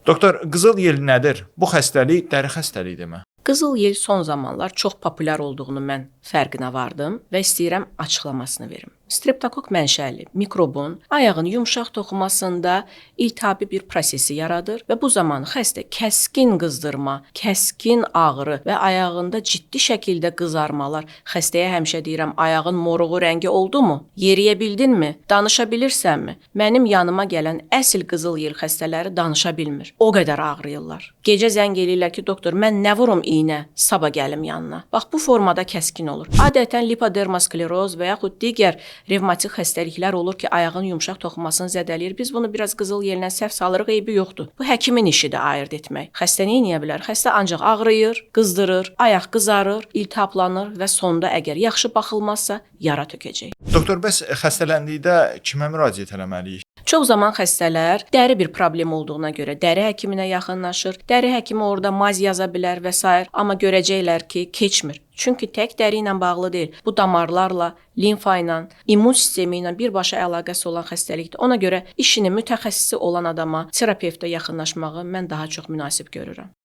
Doktor, qızıl yel nədir? Bu xəstəlik dəri xəstəliyidirmi? Qızıl yel son zamanlar çox populyar olduğunu mən fərqinə vardım və istəyirəm açıqlamasını verim. Streptokok mənşəli mikrobun ayağın yumşaq toxumasında iltihabi bir prosesi yaradır və bu zaman xəstə kəskin qızdırma, kəskin ağrı və ayağında ciddi şəkildə qızarmalar. Xəstəyə həmişə deyirəm, ayağın moruğu rəngi oldu mu? Yeriyə bildinmi? Danışa bilirsənmi? Mənim yanıma gələn əsl qızıl yel xəstələri danışa bilmir. O qədər ağrıyırlar. Gecə zəng eləyirlər ki, doktor, mən nə vurum iynə, sabah gəlim yanına. Bax, bu formada kəskin olur. Adətən lipodermaskleroz və yaxud digər revmatik xəstəliklər olur ki, ayağın yumşaq toxumasını zədələyir. Biz bunu biraz qızıl yellə səhv salırıq, eybi yoxdur. Bu həkimin işidir ayırd etmək. Xəstə nə edə bilər? Xəstə ancaq ağrıyır, qızdırır, ayaq qızarır, iltihaplanır və sonda əgər yaxşı baxılmazsa yara tökəcək. Doktor, bəs xəstələndikdə kimə müraciət etməliyik? Çox zaman xəstələr dəri bir problem olduğuna görə dəri həkiminə yaxınlaşır. Dəri həkimi orada maz yaza bilər və s. amma görəcəklər ki, keçmir. Çünki tək dəri ilə bağlı deyil. Bu damarlarla, limfa ilə, immun sistemi ilə birbaşa əlaqəsi olan xəstəlikdir. Ona görə işinin mütəxəssisi olan adama, terapevtə yaxınlaşmağı mən daha çox münasib görürəm.